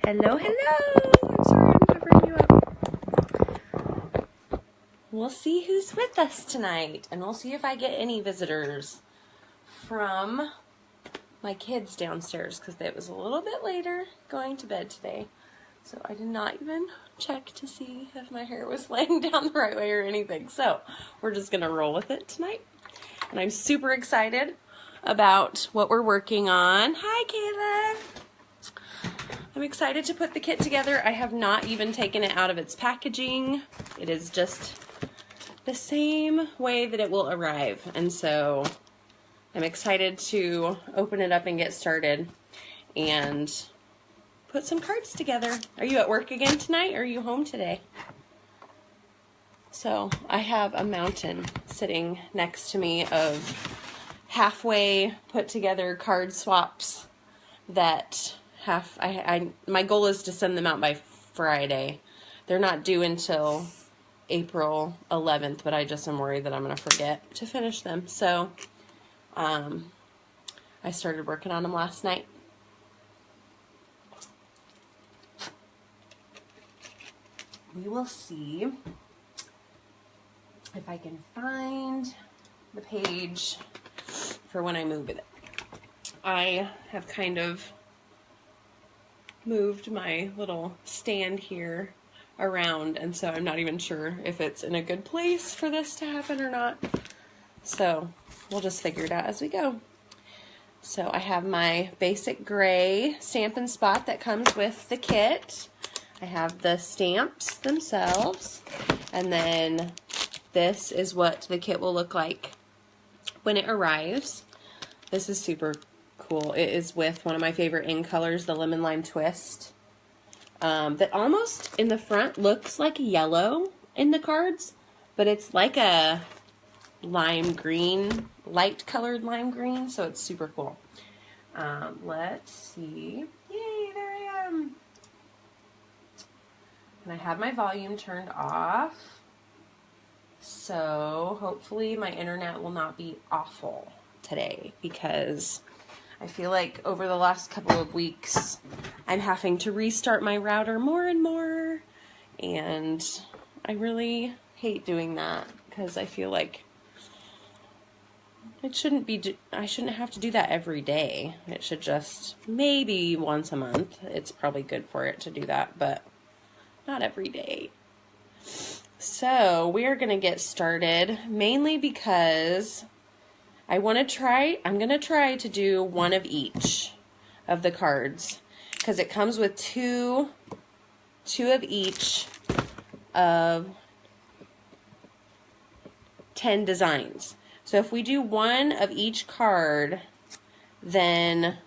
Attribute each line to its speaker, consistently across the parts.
Speaker 1: Hello, hello. I'm sorry I'm covering you up. We'll see who's with us tonight, and we'll see if I get any visitors from my kids downstairs, because it was a little bit later going to bed today. So I did not even check to see if my hair was laying down the right way or anything. So we're just going to roll with it tonight. And I'm super excited about what we're working on. Hi, Kayla. I'm excited to put the kit together. I have not even taken it out of its packaging. It is just the same way that it will arrive. And so I'm excited to open it up and get started and put some cards together. Are you at work again tonight, or are you home today? So I have a mountain sitting next to me of halfway put together card swaps that my goal is to send them out by Friday. They're not due until April 11th, but I just am worried that I'm going to forget to finish them. So I started working on them last night. We will see if I can find the page for when I move it. I have kind of moved my little stand here around, and so I'm not even sure if it's in a good place for this to happen or not. So we'll just figure it out as we go. So I have my basic gray Stampin' Spot that comes with the kit. I have the stamps themselves, and then this is what the kit will look like when it arrives. This is super cool. It is with one of my favorite ink colors, the Lemon Lime Twist, that almost in the front looks like yellow in the cards, but it's like a lime green, light colored lime green, so it's super cool. Let's see. Yay, there I am. And I have my volume turned off, so hopefully my internet will not be awful today, because I feel like over the last couple of weeks I'm having to restart my router more and more, and I really hate doing that because I feel like I shouldn't have to do that every day. It should just maybe once a month. It's probably good for it to do that, but not every day. So we are going to get started, mainly because I'm going to try to do one of each of the cards, because it comes with two of each of 10 designs. So if we do one of each card, then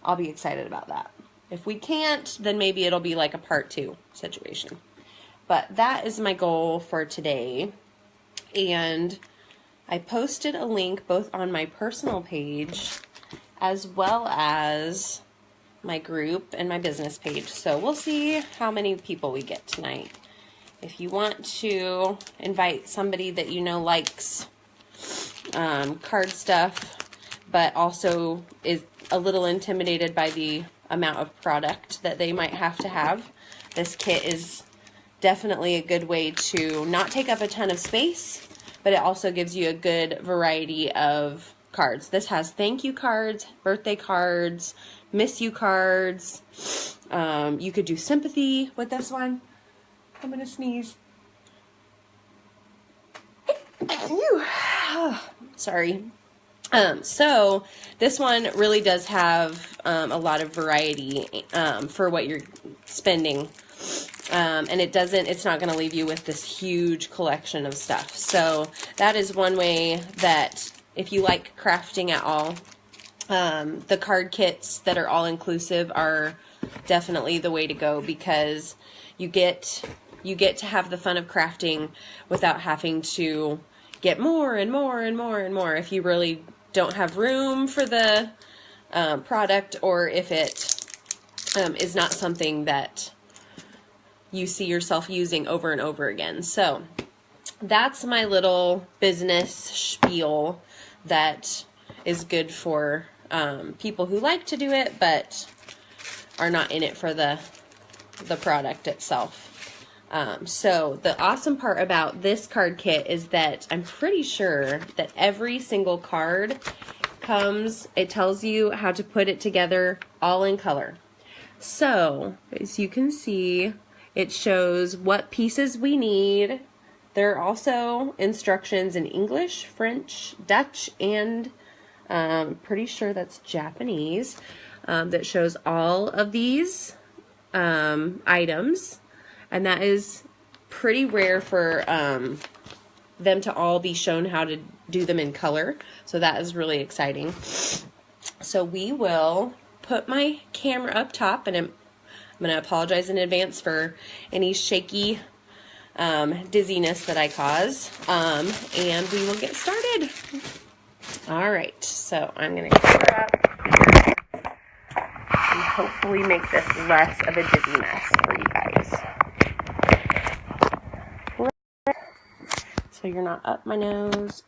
Speaker 1: I'll be excited about that. If we can't, then maybe it'll be like a part 2 situation. But that is my goal for today. And I posted a link both on my personal page as well as my group and my business page. So we'll see how many people we get tonight. If you want to invite somebody that you know likes card stuff, but also is a little intimidated by the amount of product that they might have to have, this kit is definitely a good way to not take up a ton of space, but it also gives you a good variety of cards. This has thank you cards, birthday cards, miss you cards. You could do sympathy with this one. I'm gonna sneeze. Sorry. So this one really does have a lot of variety for what you're spending. And it's not going to leave you with this huge collection of stuff. So that is one way that if you like crafting at all, the card kits that are all inclusive are definitely the way to go, because you get to have the fun of crafting without having to get more and more and more and more if you really don't have room for the product, or if it is not something that you see yourself using over and over again. So that's my little business spiel that is good for people who like to do it but are not in it for the the product itself. So the awesome part about this card kit is that I'm pretty sure that every single card comes, it tells you how to put it together all in color. So as you can see, it shows what pieces we need. There are also instructions in English, French, Dutch, and pretty sure that's Japanese, that shows all of these items. And that is pretty rare for them to all be shown how to do them in color. So that is really exciting. So we will put my camera up top, and I'm going to apologize in advance for any shaky dizziness that I cause. And we will get started. All right, so I'm going to cover up and hopefully make this less of a dizzy mess for you guys. So you're not up my nose.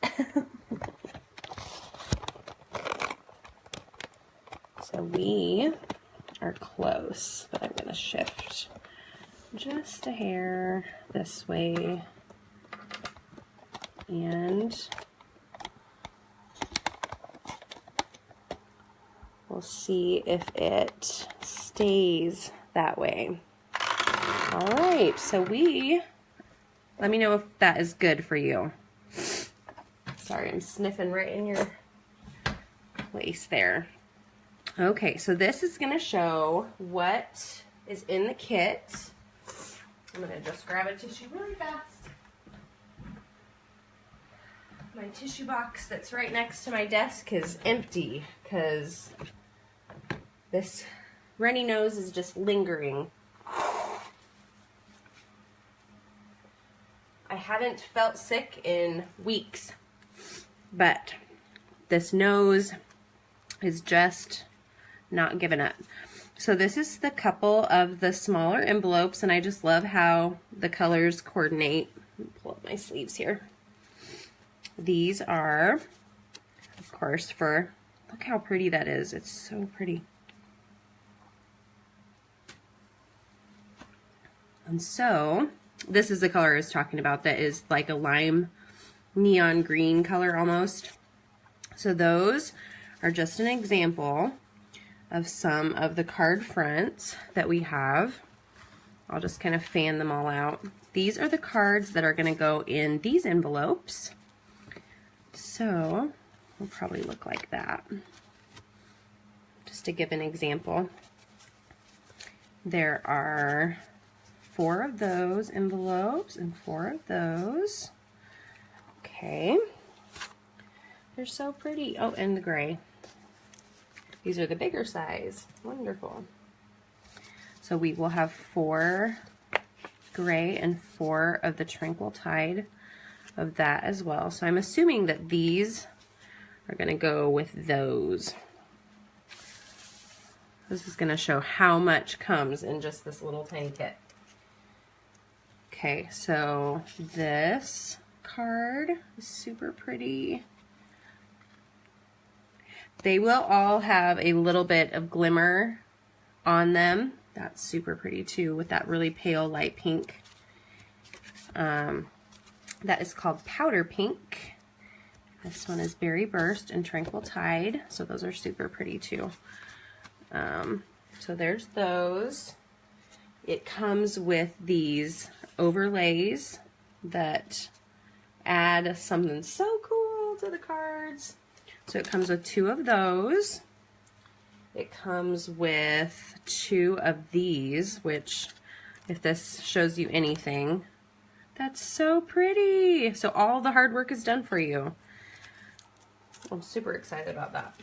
Speaker 1: So we are close, but I'm going to shift just a hair this way, and we'll see if it stays that way. All right, so let me know if that is good for you. Sorry, I'm sniffing right in your place there. Okay, so this is going to show what is in the kit. I'm going to just grab a tissue really fast. My tissue box that's right next to my desk is empty because this runny nose is just lingering. I haven't felt sick in weeks, but this nose is just not giving up. So this is the couple of the smaller envelopes, and I just love how the colors coordinate. Let me pull up my sleeves here. These are, of course, look how pretty that is. It's so pretty. And so this is the color I was talking about, that is like a lime neon green color almost. So those are just an example of some of the card fronts that we have. I'll just kind of fan them all out. These are the cards that are going to go in these envelopes. So will probably look like that. Just to give an example, there are 4 of those envelopes and 4 of those. Okay. They're so pretty. Oh, and the gray. These are the bigger size. Wonderful. So we will have 4 gray and 4 of the Tranquil Tide of that as well. So I'm assuming that these are going to go with those. This is going to show how much comes in just this little tiny kit. Okay, so this card is super pretty. They will all have a little bit of glimmer on them. That's super pretty too, with that really pale light pink. That is called Powder Pink. This one is Berry Burst and Tranquil Tide. So those are super pretty too. So there's those. It comes with these overlays that add something so cool to the cards. So it comes with 2 of those. It comes with 2 of these, which, if this shows you anything, that's so pretty. So all the hard work is done for you. I'm super excited about that.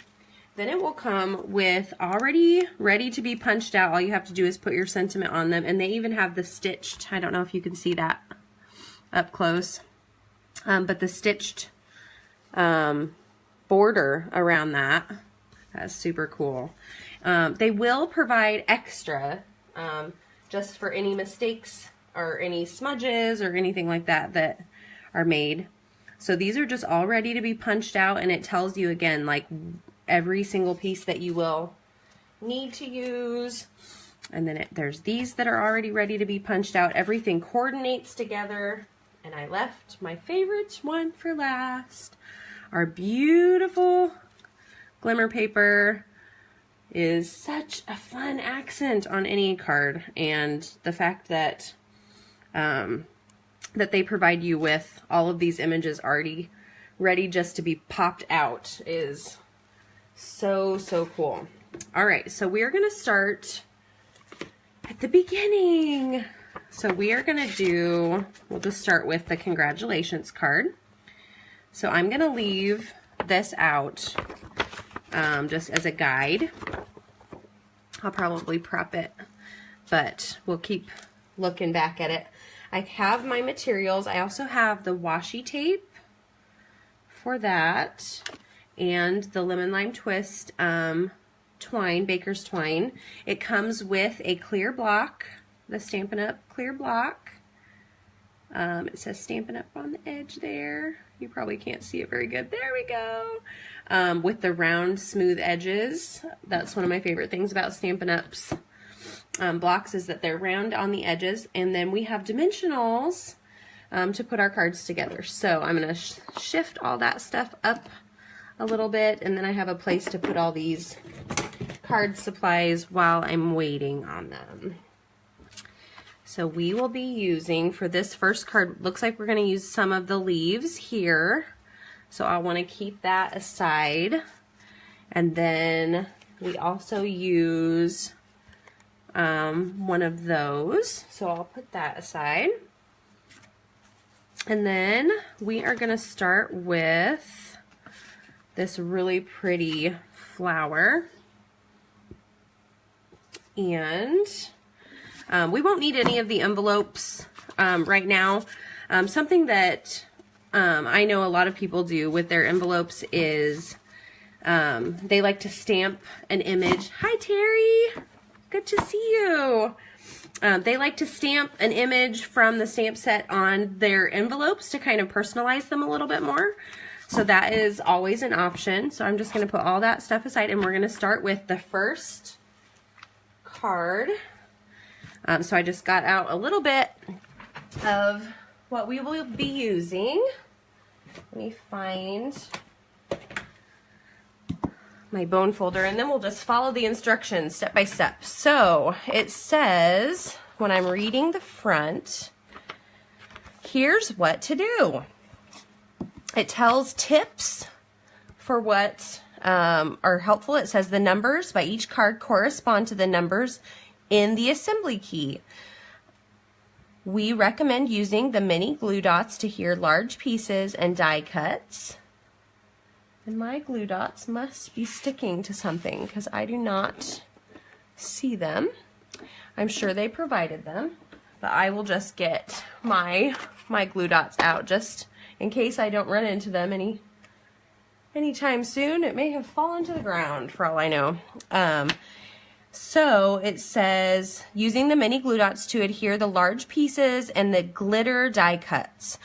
Speaker 1: Then it will come with already ready to be punched out. All you have to do is put your sentiment on them. And they even have the stitched, I don't know if you can see that up close, but the stitched border around that. That's super cool. They will provide extra just for any mistakes or any smudges or anything like that that are made. So these are just all ready to be punched out, and it tells you again like every single piece that you will need to use. And then there's these that are already ready to be punched out. Everything coordinates together. And I left my favorite one for last. Our beautiful glimmer paper is such a fun accent on any card. And the fact that that they provide you with all of these images already ready just to be popped out is so, so cool. All right, so we're gonna start at the beginning. So we are gonna we'll just start with the congratulations card. So I'm gonna leave this out just as a guide. I'll probably prep it, but we'll keep looking back at it. I have my materials. I also have the washi tape for that, and the lemon lime twist twine, baker's twine. It comes with a clear block, the Stampin' Up! Clear block. It says Stampin' Up! On the edge there. You probably can't see it very good. There we go. With the round, smooth edges. That's one of my favorite things about Stampin' Up's blocks is that they're round on the edges. And then we have dimensionals to put our cards together. So I'm going to shift all that stuff up a little bit, and then I have a place to put all these card supplies while I'm waiting on them. So we will be using, for this first card, looks like we're going to use some of the leaves here. So I want to keep that aside. And then we also use one of those. So I'll put that aside. And then we are going to start with this really pretty flower. And we won't need any of the envelopes right now. Something that I know a lot of people do with their envelopes is they like to stamp an image. Hi, Terry. Good to see you. They like to stamp an image from the stamp set on their envelopes to kind of personalize them a little bit more. So that is always an option. So I'm just going to put all that stuff aside, and we're going to start with the first card. So I just got out a little bit of what we will be using. Let me find my bone folder, and then we'll just follow the instructions step by step. So it says, when I'm reading the front, here's what to do. It tells tips for what are helpful. It says the numbers by each card correspond to the numbers in the assembly key. We recommend using the mini glue dots to adhere large pieces and die cuts. And my glue dots must be sticking to something because I do not see them. I'm sure they provided them, but I will just get my glue dots out just in case I don't run into them anytime soon. It may have fallen to the ground for all I know. So it says, using the mini glue dots to adhere the large pieces and the glitter die cuts.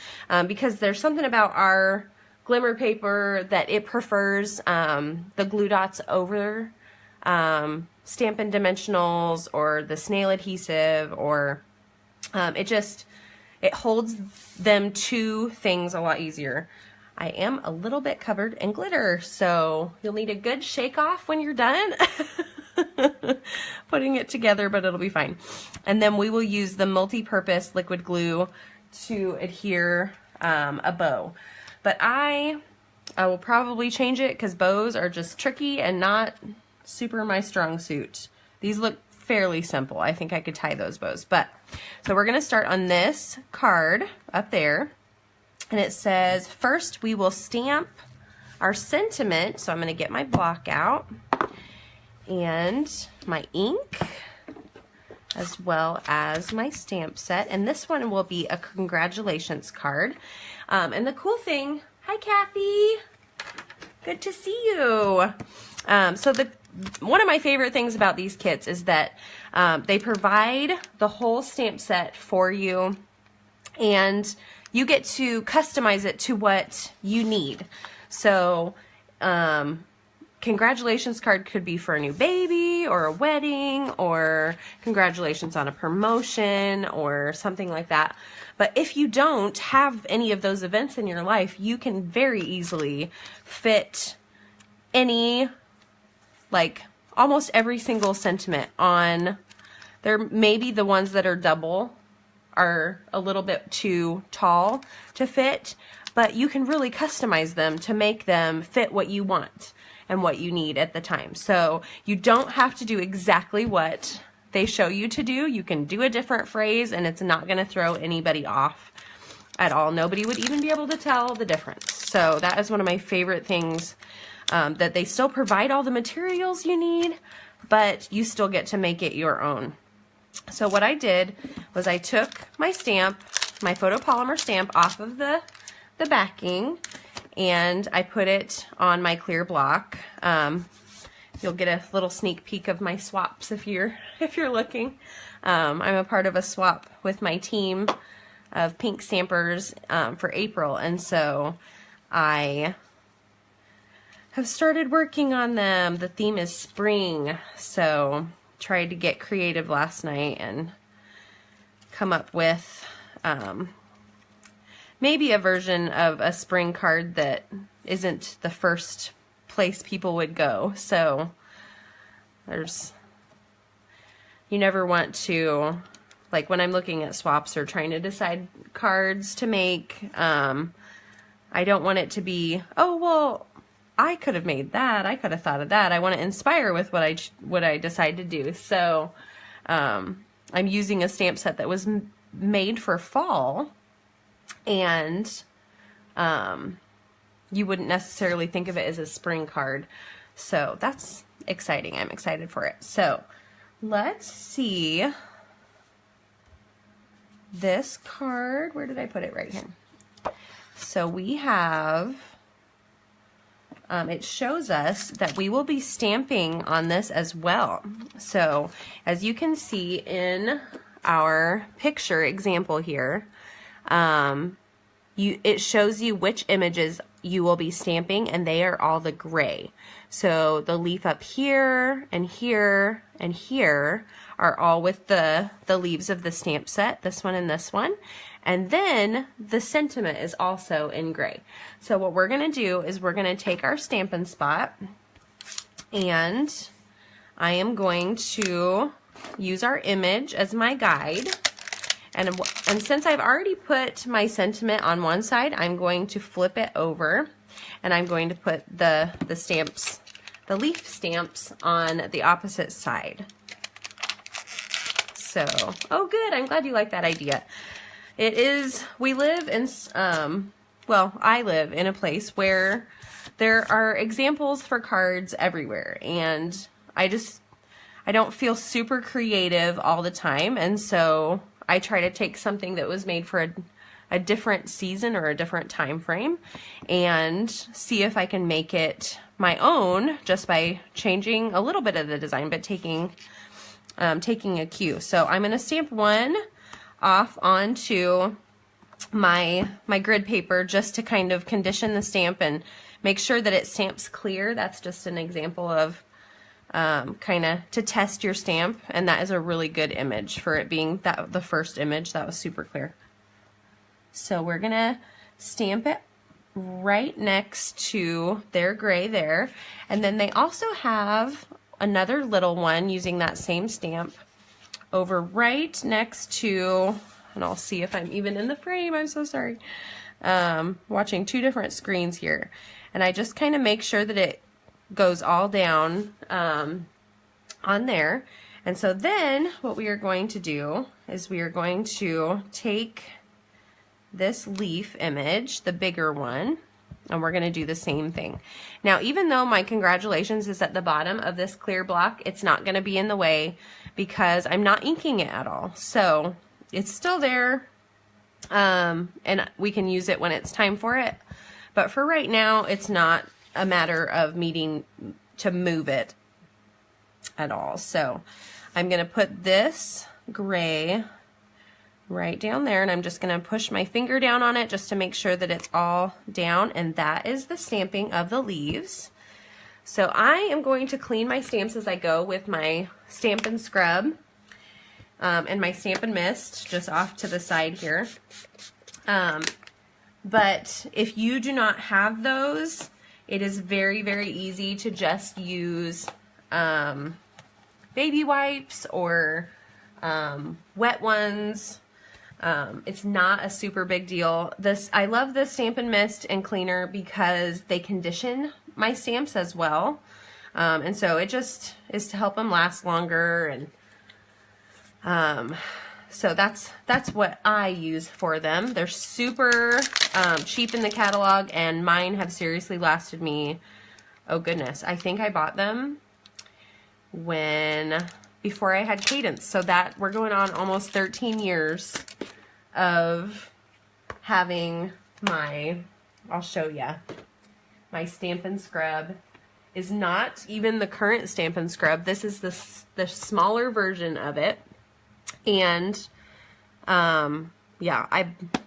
Speaker 1: Because there's something about our glimmer paper that it prefers the glue dots over Stampin' Dimensionals or the snail adhesive, or it holds them to things a lot easier. I am a little bit covered in glitter, so you'll need a good shake off when you're done putting it together, but it'll be fine. And then we will use the multi-purpose liquid glue to adhere a bow. But I will probably change it because bows are just tricky and not super my strong suit. These look fairly simple. I think I could tie those bows. But so we're going to start on this card up there. And it says, first we will stamp our sentiment. So I'm going to get my block out and my ink as well as my stamp set. And this one will be a congratulations card. And the cool thing, hi Kathy, good to see you. So one of my favorite things about these kits is that they provide the whole stamp set for you, and you get to customize it to what you need. So congratulations card could be for a new baby or a wedding or congratulations on a promotion or something like that. But if you don't have any of those events in your life, you can very easily fit any, like almost every single sentiment on there. Maybe the ones that are double are a little bit too tall to fit, but you can really customize them to make them fit what you want and what you need at the time. So you don't have to do exactly what they show you to do. You can do a different phrase and it's not going to throw anybody off at all. Nobody would even be able to tell the difference. So that is one of my favorite things, that they still provide all the materials you need, but you still get to make it your own. So what I did was I took my stamp, my photopolymer stamp off of the backing, and I put it on my clear block. You'll get a little sneak peek of my swaps if you're looking. I'm a part of a swap with my team of pink stampers for April, and so I have started working on them. The theme is spring, so tried to get creative last night and come up with maybe a version of a spring card that isn't the first place people would go. So you never want to, like when I'm looking at swaps or trying to decide cards to make, I don't want it to be, oh, well, I could have made that. I could have thought of that. I want to inspire with what I decide to do. So I'm using a stamp set that was made for fall, and you wouldn't necessarily think of it as a spring card. So that's exciting. I'm excited for it. So let's see this card. Where did I put it? Right here. So we have, it shows us that we will be stamping on this as well. So as you can see in our picture example here, it shows you which images you will be stamping, and they are all the gray. So the leaf up here and here and here are all with the leaves of the stamp set, this one and this one. And then the sentiment is also in gray. So what we're going to do is we're going to take our Stampin' Spot, and I am going to use our image as my guide. And since I've already put my sentiment on one side, I'm going to flip it over, and I'm going to put the stamps, the leaf stamps, on the opposite side. So, oh good, I'm glad you like that idea. It is, we live in, well, I live in a place where there are examples for cards everywhere, and I don't feel super creative all the time, and so I try to take something that was made for a different season or a different time frame and see if I can make it my own just by changing a little bit of the design, but taking a cue. So I'm going to stamp one off onto my grid paper just to kind of condition the stamp and make sure that it stamps clear. That's just an example of kind of to test your stamp, and that is a really good image for it being the first image. That was super clear. So we're gonna stamp it right next to their gray there, and then they also have another little one using that same stamp over right next to, and I'll see if I'm even in the frame, I'm so sorry, watching two different screens here, and I just kind of make sure that it goes all down on there. And so then what we are going to do is we are going to take this leaf image, the bigger one, and we're going to do the same thing. Now, even though my congratulations is at the bottom of this clear block, it's not going to be in the way because I'm not inking it at all. So it's still there, and we can use it when it's time for it. But for right now, it's not a matter of needing to move it at all. So I'm going to put this gray right down there, and I'm just going to push my finger down on it just to make sure that it's all down, and that is the stamping of the leaves. So I am going to clean my stamps as I go with my Stampin' Scrub and my Stampin' Mist just off to the side here. But if you do not have those, it is very, very easy to just use baby wipes or wet ones. It's not a super big deal. I love the Stampin' Mist and cleaner because they condition my stamps as well. And so it just is to help them last longer. And so that's what I use for them. They're super cheap in the catalog, and mine have seriously lasted me, oh goodness, I think I bought them before I had Cadence. So that we're going on almost 13 years of having I'll show you, my Stampin' Scrub is not even the current Stampin' Scrub. This is the smaller version of it. And yeah,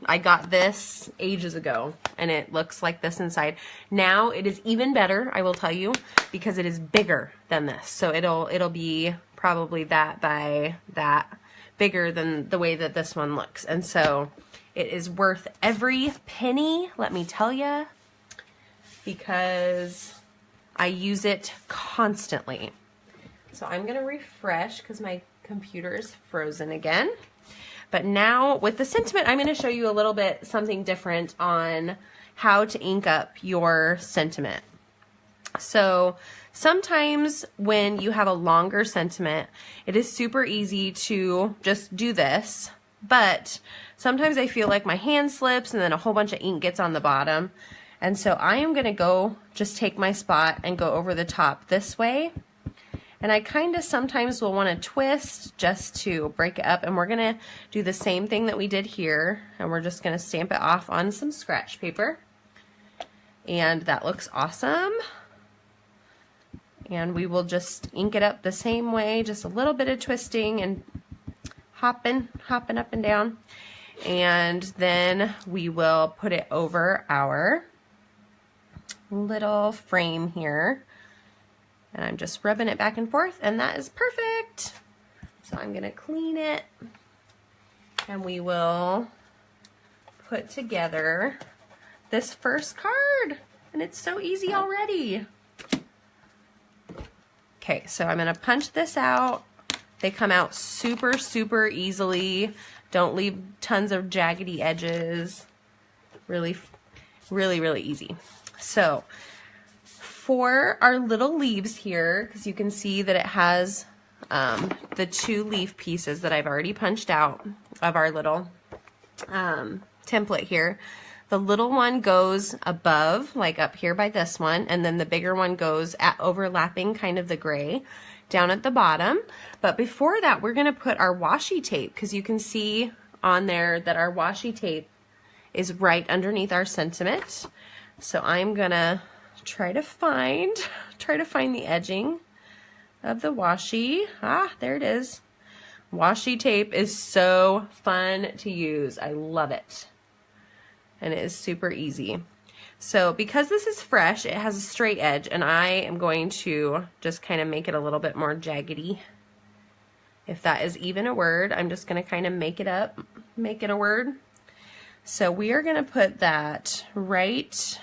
Speaker 1: I got this ages ago, and it looks like this inside. Now it is even better, I will tell you, because it is bigger than this. So it'll be probably that by that bigger than the way that this one looks. And so it is worth every penny, let me tell you, because I use it constantly. So I'm gonna refresh because my computer is frozen again. But now with the sentiment, I'm going to show you a little bit something different on how to ink up your sentiment. So sometimes when you have a longer sentiment, it is super easy to just do this, but sometimes I feel like my hand slips and then a whole bunch of ink gets on the bottom. And so I am going to just take my spot and go over the top this way. And I kind of sometimes will want to twist just to break it up. And we're going to do the same thing that we did here. And we're just going to stamp it off on some scratch paper. And that looks awesome. And we will just ink it up the same way. Just a little bit of twisting and hopping up and down. And then we will put it over our little frame here. And I'm just rubbing it back and forth, and that is perfect. So I'm going to clean it, and we will put together this first card. And it's so easy already. Okay, so I'm going to punch this out. They come out super, super easily. Don't leave tons of jaggedy edges. Really, really, really easy. So for our little leaves here, because you can see that it has the 2 leaf pieces that I've already punched out of our little template here. The little one goes above, like up here by this one, and then the bigger one goes overlapping kind of the gray down at the bottom. But before that, we're going to put our washi tape, because you can see on there that our washi tape is right underneath our sentiment. So I'm going to try to find the edging of the washi. There it is. Washi tape is so fun to use. I love it. And it is super easy. So because this is fresh, it has a straight edge, and I am going to just kind of make it a little bit more jaggedy. If that is even a word, I'm just going to kind of make it a word. So we are going to put that right.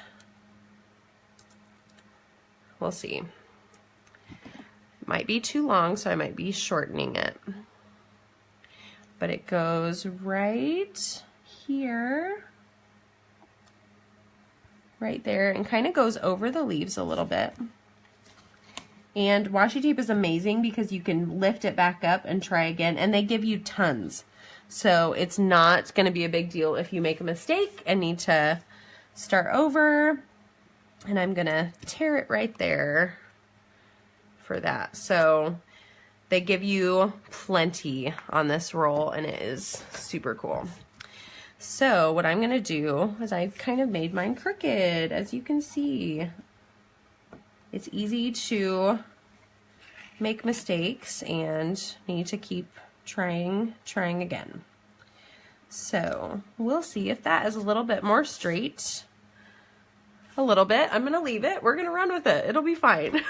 Speaker 1: We'll see. It might be too long, so I might be shortening it. But it goes right here, right there, and kind of goes over the leaves a little bit. And washi tape is amazing because you can lift it back up and try again, and they give you tons. So it's not going to be a big deal if you make a mistake and need to start over. And I'm going to tear it right there for that. So they give you plenty on this roll, and it is super cool. So what I'm going to do is I've kind of made mine crooked, as you can see. It's easy to make mistakes and need to keep trying again. So we'll see if that is a little bit more straight. a little bit. I'm gonna leave it. We're gonna run with it. It'll be fine.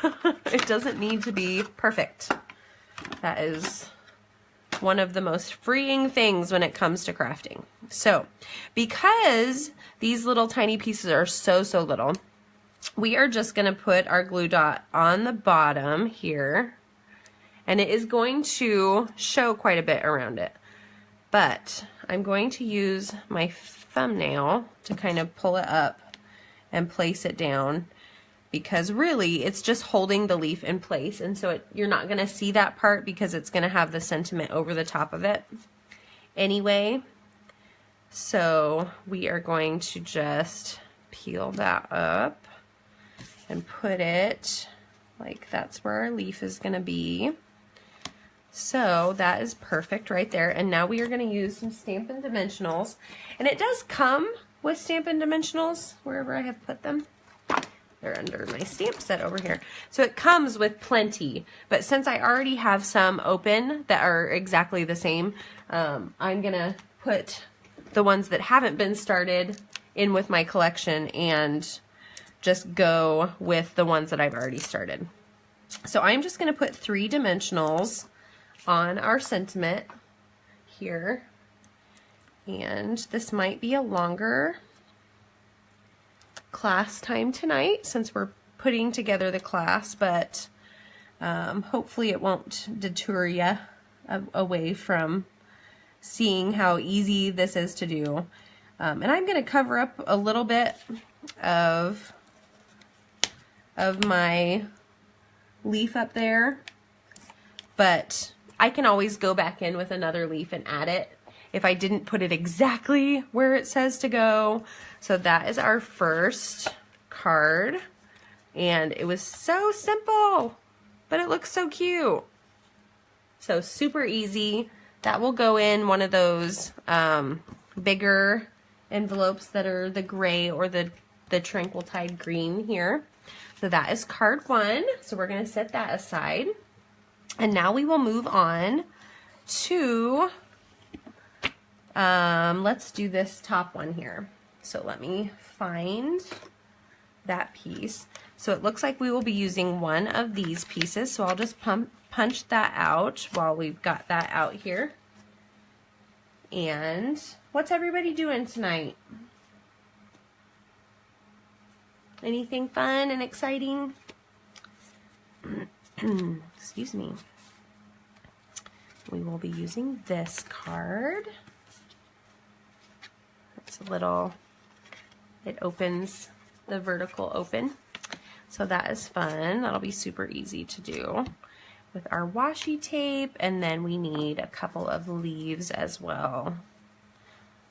Speaker 1: It doesn't need to be perfect. That is one of the most freeing things when it comes to crafting. So, because these little tiny pieces are so little, we are just gonna put our glue dot on the bottom here, and it is going to show quite a bit around it. But I'm going to use my thumbnail to kind of pull it up and place it down, because really it's just holding the leaf in place, and so you're not going to see that part because it's going to have the sentiment over the top of it anyway. So we are going to just peel that up and put it like that's where our leaf is going to be. So that is perfect right there. And now we are going to use some Stampin' Dimensionals. And it does come with Stampin' Dimensionals wherever I have put them. They're under my stamp set over here. So it comes with plenty. But since I already have some open that are exactly the same, I'm going to put the ones that haven't been started in with my collection and just go with the ones that I've already started. So I'm just going to put 3 dimensionals on our sentiment here, and this might be a longer class time tonight since we're putting together the class, but hopefully it won't deter you away from seeing how easy this is to do. And I'm going to cover up a little bit of my leaf up there, but I can always go back in with another leaf and add it if I didn't put it exactly where it says to go. So that is our first card, and it was so simple, but it looks so cute. So super easy. That will go in one of those bigger envelopes that are the gray or the Tranquil Tide green here. So that is card 1. So we're going to set that aside. And now we will move on to, let's do this top one here. So let me find that piece. So it looks like we will be using one of these pieces. So I'll just punch that out while we've got that out here. And what's everybody doing tonight? Anything fun and exciting? Excuse me. We will be using this card. It's a little, it opens the vertical open. So that is fun. That'll be super easy to do with our washi tape. And then we need a couple of leaves as well.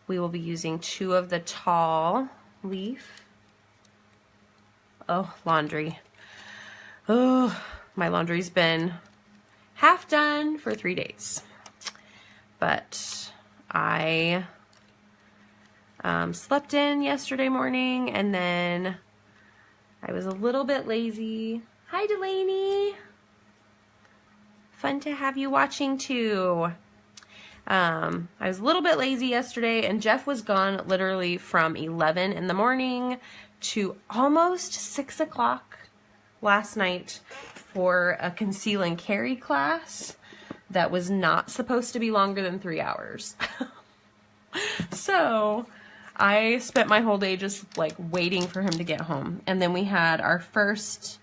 Speaker 1: We will be using 2 of the tall leaf. Oh, laundry. Oh, my laundry's been half done for 3 days, but I slept in yesterday morning, and then I was a little bit lazy. Hi, Delaney. Fun to have you watching too. I was a little bit lazy yesterday, and Jeff was gone literally from 11 in the morning to almost 6 o'clock last night for a conceal and carry class that was not supposed to be longer than 3 hours. So I spent my whole day just like waiting for him to get home. And then we had our first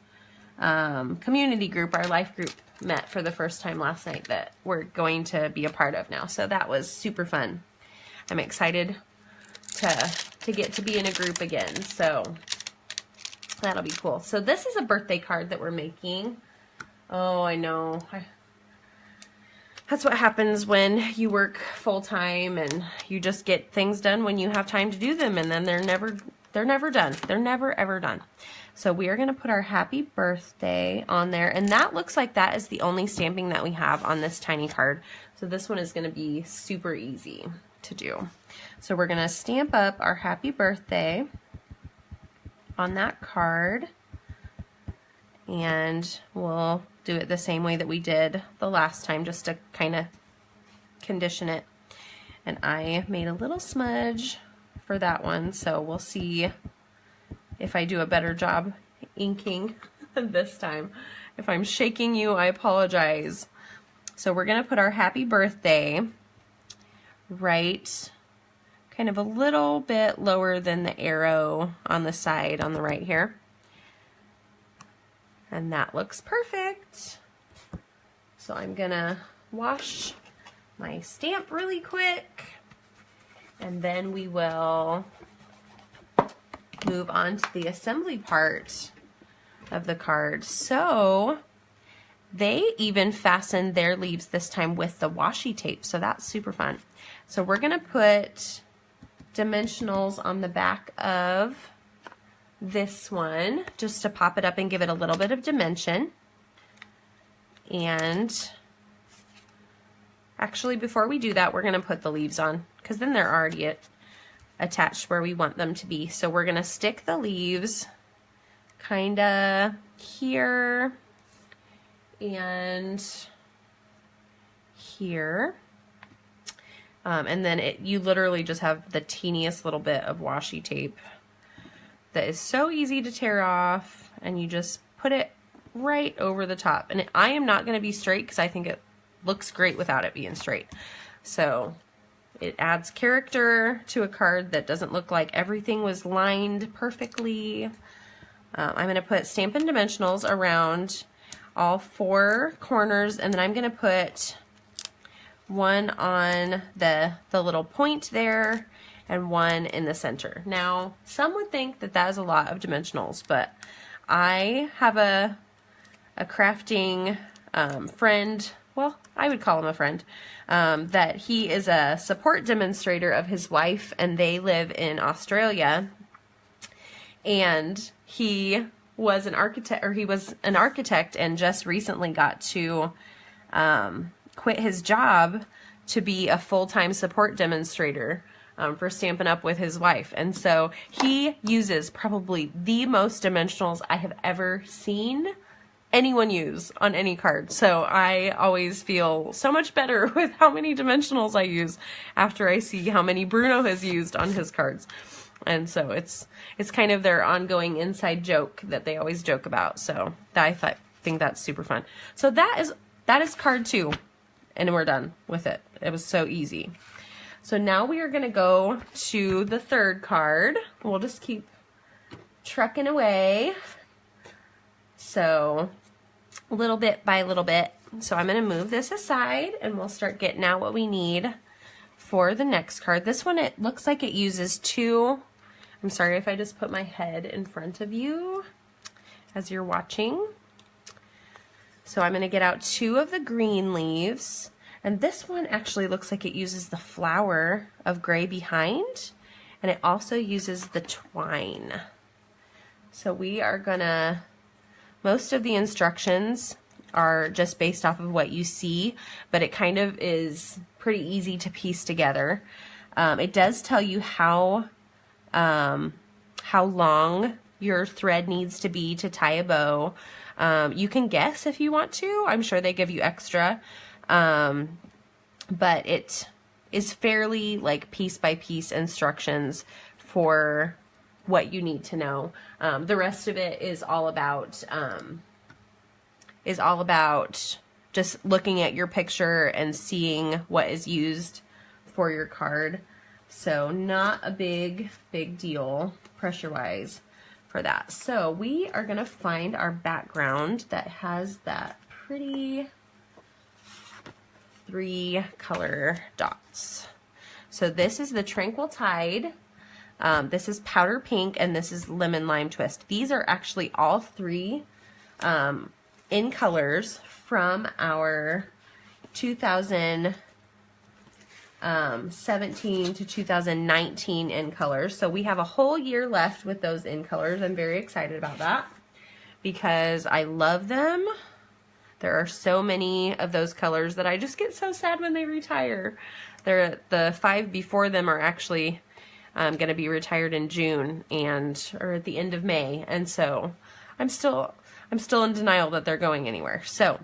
Speaker 1: community group, our life group, met for the first time last night that we're going to be a part of now. So that was super fun. I'm excited to get to be in a group again. So that'll be cool. So this is a birthday card that we're making. Oh, I know. That's what happens when you work full-time and you just get things done when you have time to do them, and then they're never done. They're never ever done. So we are going to put our happy birthday on there, and that looks like that is the only stamping that we have on this tiny card. So this one is going to be super easy to do. So we're going to stamp up our happy birthday on that card, and we'll do it the same way that we did the last time, just to kind of condition it. And I made a little smudge for that one, so we'll see if I do a better job inking this time. If I'm shaking you, I apologize. So we're gonna put our happy birthday right kind of a little bit lower than the arrow on the side on the right here. And that looks perfect. So I'm gonna wash my stamp really quick, and then we will move on to the assembly part of the card. So they even fastened their leaves this time with the washi tape, so that's super fun. So we're gonna put dimensionals on the back of this one just to pop it up and give it a little bit of dimension. And actually, before we do that, we're gonna put the leaves on, because then they're already attached where we want them to be. So we're gonna stick the leaves kinda here and here. And then you literally just have the teeniest little bit of washi tape that is so easy to tear off, and you just put it right over the top. And I am not going to be straight because I think it looks great without it being straight. So it adds character to a card that doesn't look like everything was lined perfectly. I'm going to put Stampin' Dimensionals around all 4 corners, and then I'm going to put one on the little point there and one in the center. Now, some would think that that is a lot of dimensionals, but I have a crafting friend, well, I would call him a friend, that he is a support demonstrator of his wife, and they live in Australia, and he was an architect and just recently got to quit his job to be a full-time support demonstrator for Stampin' Up! With his wife. And so he uses probably the most dimensionals I have ever seen anyone use on any card. So I always feel so much better with how many dimensionals I use after I see how many Bruno has used on his cards. And so it's kind of their ongoing inside joke that they always joke about. So I think that's super fun. So that is card 2, and we're done with it. It was so easy. So now we are going to go to the 3rd card. We'll just keep trucking away. So little bit by little bit. So I'm going to move this aside, and we'll start getting out what we need for the next card. This one, it looks like it uses 2. I'm sorry if I just put my head in front of you as you're watching. So I'm going to get out 2 of the green leaves. And this one actually looks like it uses the flower of gray behind, and it also uses the twine. So we are gonna, most of the instructions are just based off of what you see, but it kind of is pretty easy to piece together. It does tell you how long your thread needs to be to tie a bow. You can guess if you want to. I'm sure they give you extra. But it is fairly like piece by piece instructions for what you need to know. The rest of it is all about just looking at your picture and seeing what is used for your card. So not a big deal pressure wise for that. So we are gonna find our background that has that pretty 3 color dots. So this is the Tranquil Tide, this is Powder Pink, and this is Lemon Lime Twist. These are actually all 3 in colors from our 2017 to 2019 in colors. So we have a whole year left with those in colors. I'm very excited about that because I love them. There are so many of those colors that I just get so sad when they retire. The 5 before them are actually going to be retired in June or at the end of May, and so I'm still in denial that they're going anywhere. So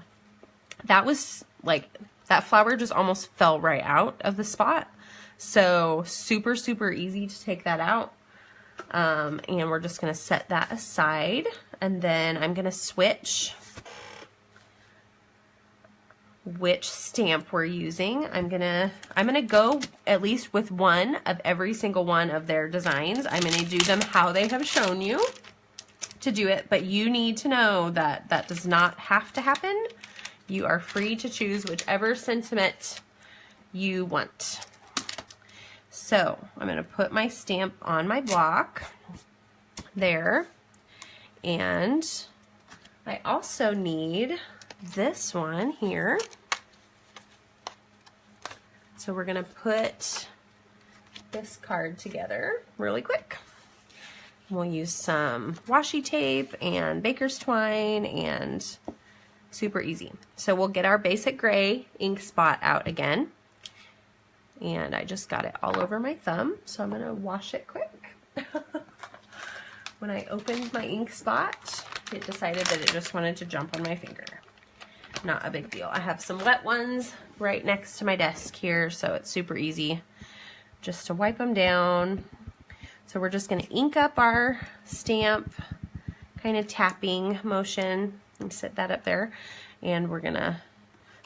Speaker 1: that was like, that flower just almost fell right out of the spot. So super easy to take that out. And we're just going to set that aside, and then I'm going to switch which stamp we're using. I'm gonna go at least with one of every single one of their designs. I'm gonna do them how they have shown you to do it, but you need to know that that does not have to happen. You are free to choose whichever sentiment you want. So I'm gonna put my stamp on my block there, and I also need this one here. So we're gonna put this card together really quick. We'll use some washi tape and baker's twine, and super easy. So we'll get our basic gray ink spot out again. And I just got it all over my thumb, so I'm gonna wash it quick. When I opened my ink spot, it decided that it just wanted to jump on my finger. Not a big deal. I have some wet ones right next to my desk here, so it's super easy just to wipe them down. So we're just going to ink up our stamp, kind of tapping motion, and set that up there. And we're going to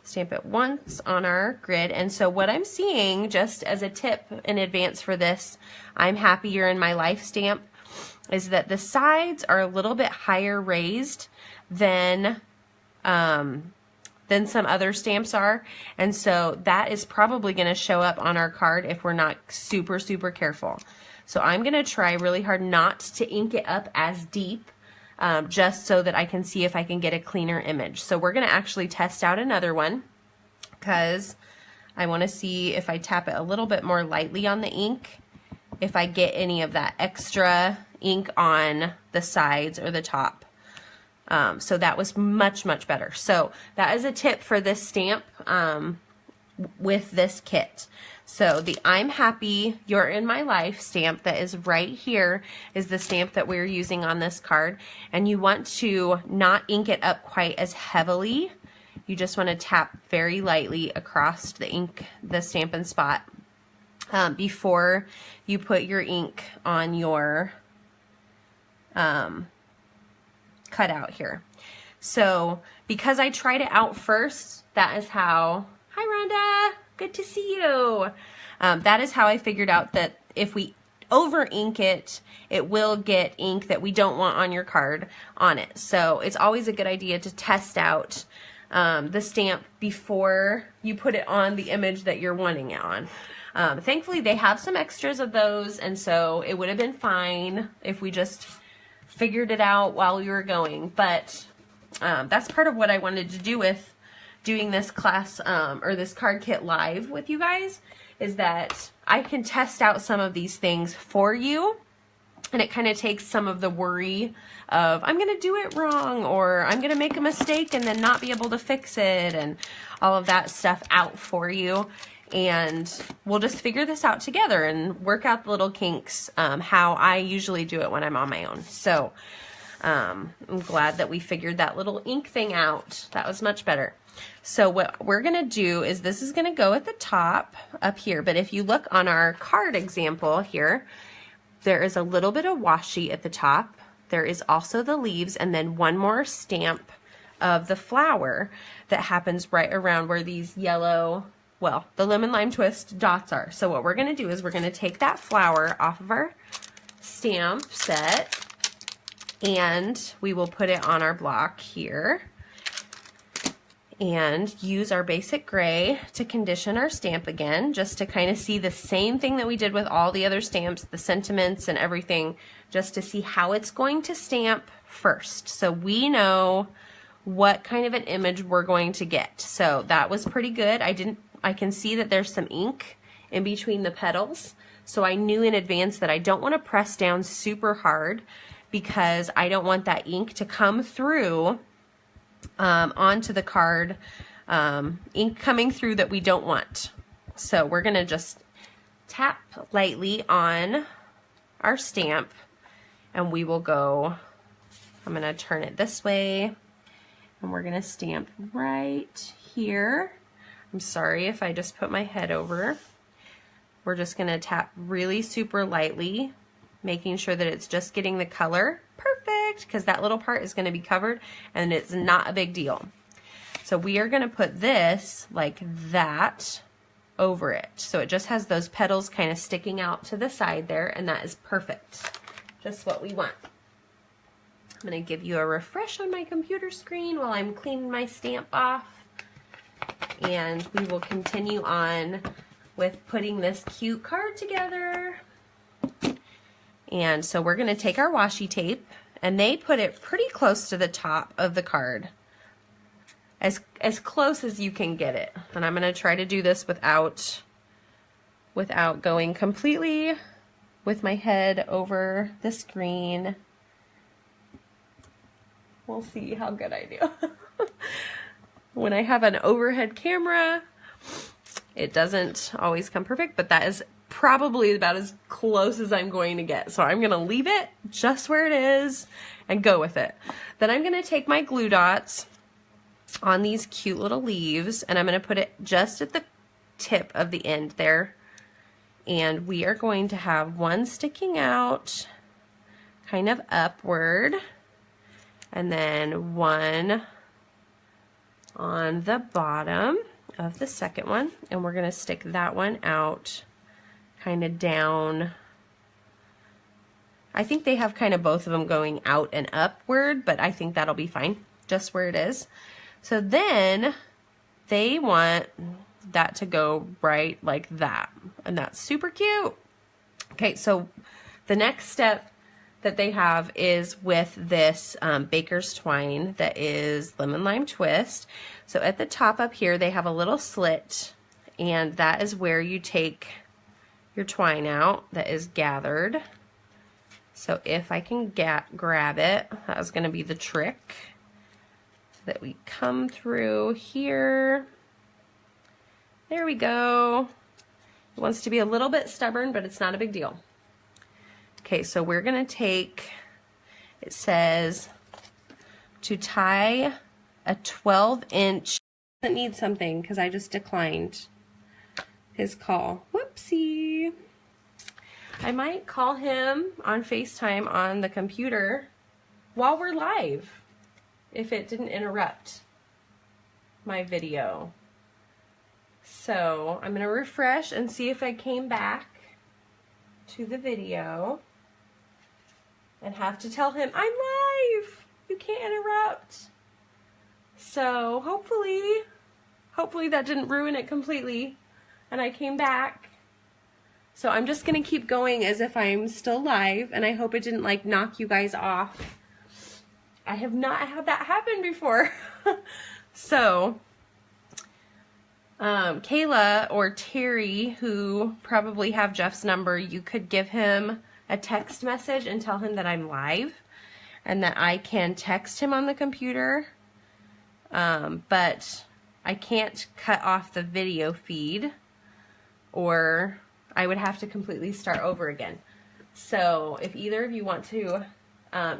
Speaker 1: stamp it once on our grid. And so what I'm seeing, just as a tip in advance for this I'm Happy You're in My Life stamp, is that the sides are a little bit higher raised than some other stamps are, and so that is probably going to show up on our card if we're not super careful. So I'm going to try really hard not to ink it up as deep, just so that I can see if I can get a cleaner image. So we're going to actually test out another one, because I want to see if I tap it a little bit more lightly on the ink, if I get any of that extra ink on the sides or the top. So that was much better. So that is a tip for this stamp with this kit. So the I'm Happy You're in My Life stamp that is right here is the stamp that we're using on this card. And you want to not ink it up quite as heavily. You just want to tap very lightly across the Stampin' Spot before you put your ink on your cutout here. So because I tried it out first, that is how, hi Rhonda, good to see you. That is how I figured out that if we over ink it, it will get ink that we don't want on your card on it. So it's always a good idea to test out the stamp before you put it on the image that you're wanting it on. Thankfully they have some extras of those, and so it would have been fine if we just figured it out while we were going. But that's part of what I wanted to do with doing this class or this card kit live with you guys, is that I can test out some of these things for you, and it kind of takes some of the worry of I'm gonna do it wrong, or I'm gonna make a mistake and then not be able to fix it, and all of that stuff out for you. And we'll just figure this out together and work out the little kinks how I usually do it when I'm on my own. So I'm glad that we figured that little ink thing out. That was much better. So what we're going to do is this is going to go at the top up here. But if you look on our card example here, there is a little bit of washi at the top. There is also the leaves, and then one more stamp of the flower that happens right around where these yellow, well, the lemon lime twist dots are. So what we're going to do is we're going to take that flower off of our stamp set, and we will put it on our block here and use our basic gray to condition our stamp again, just to kind of see the same thing that we did with all the other stamps, the sentiments and everything, just to see how it's going to stamp first. So we know what kind of an image we're going to get. So that was pretty good. I can see that there's some ink in between the petals. So I knew in advance that I don't want to press down super hard, because I don't want that ink to come through onto the card, ink coming through that we don't want. So we're going to just tap lightly on our stamp, and we will go, I'm going to turn it this way, and we're going to stamp right here. I'm sorry if I just put my head over. We're just going to tap really super lightly making sure that it's just getting the color perfect, because that little part is going to be covered and it's not a big deal. So we are going to put this like that over it. So it just has those petals kind of sticking out to the side there, and that is perfect. Just what we want. I'm going to give you a refresh on my computer screen while I'm cleaning my stamp off. And we will continue on with putting this cute card together. And so we're going to take our washi tape, and they put it pretty close to the top of the card. As close as you can get it. And I'm going to try to do this without going completely with my head over the screen. We'll see how good I do. When I have an overhead camera, it doesn't always come perfect, but that is probably about as close as I'm going to get. So I'm going to leave it just where it is and go with it. Then I'm going to take my glue dots on these cute little leaves, and I'm going to put it just at the tip of the end there. And we are going to have one sticking out kind of upward, and then one on the bottom of the second one, and we're going to stick that one out kind of down. I think they have kind of both of them going out and upward, but I think that'll be fine just where it is. So then they want that to go right like that, and that's super cute. Okay, so the next step that they have is with this baker's twine that is lemon lime twist. So at the top up here they have a little slit, and that is where you take your twine out that is gathered. So if I can grab it, that was going to be the trick, that we come through here. There we go. It wants to be a little bit stubborn, but it's not a big deal. Okay, so we're going to take, it says to tie a 12-inch. Doesn't need something because I just declined his call. Whoopsie. I might call him on FaceTime on the computer while we're live, if it didn't interrupt my video. So I'm going to refresh and see if I came back to the video, and have to tell him I'm live. You can't interrupt. So hopefully that didn't ruin it completely and I came back. So I'm just going to keep going as if I'm still live, and I hope it didn't like knock you guys off. I have not had that happen before. So, Kayla or Terry, who probably have Jeff's number, you could give him a text message and tell him that I'm live and that I can text him on the computer. But I can't cut off the video feed, or I would have to completely start over again. So if either of you want to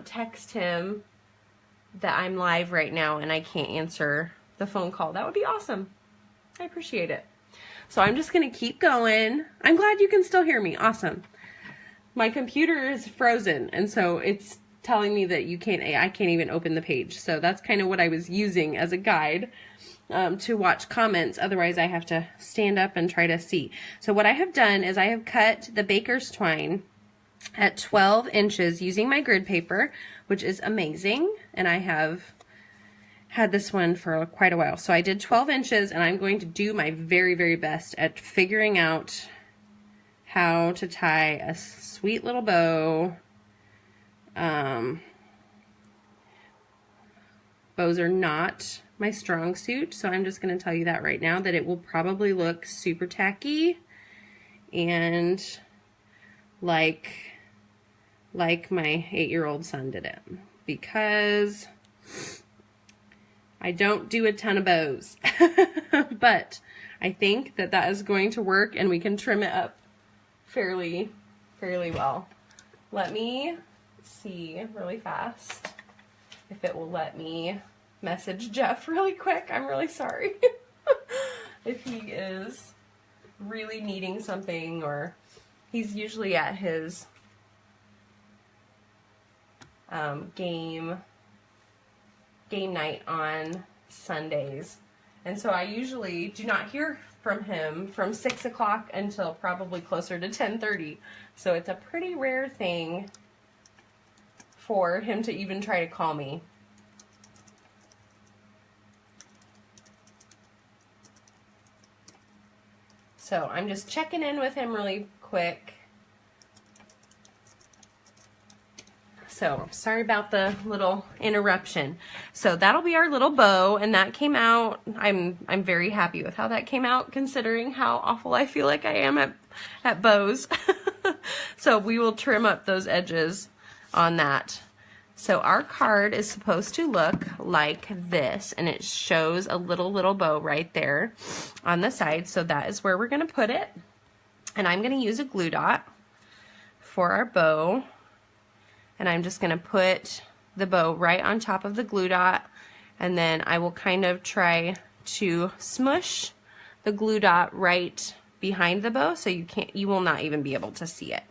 Speaker 1: text him that I'm live right now and I can't answer the phone call, that would be awesome. I appreciate it. So I'm just going to keep going. I'm glad you can still hear me. Awesome. My computer is frozen, and so it's telling me that I can't even open the page. So that's kind of what I was using as a guide to watch comments. Otherwise I have to stand up and try to see. So what I have done is I have cut the baker's twine at 12 inches using my grid paper, which is amazing. And I have had this one for quite a while. So I did 12 inches, and I'm going to do my very, very best at figuring out how to tie a sweet little bow. Bows are not my strong suit, so I'm just going to tell you that right now, that it will probably look super tacky and like my 8-year-old son did it, because I don't do a ton of bows. But I think that that is going to work, and we can trim it up fairly well. Let me see really fast if it will let me message Jeff really quick. I'm really sorry. If he is really needing something, or he's usually at his game night on Sundays. And so I usually do not hear from him from 6 o'clock until probably closer to 10:30. So it's a pretty rare thing for him to even try to call me. So I'm just checking in with him really quick. So sorry about the little interruption. So that'll be our little bow, and that came out. I'm very happy with how that came out, considering how awful I feel like I am at bows. So we will trim up those edges on that. So our card is supposed to look like this, and it shows a little bow right there on the side. So that is where we're going to put it. And I'm going to use a glue dot for our bow. And I'm just going to put the bow right on top of the glue dot, and then I will kind of try to smush the glue dot right behind the bow so you will not even be able to see it.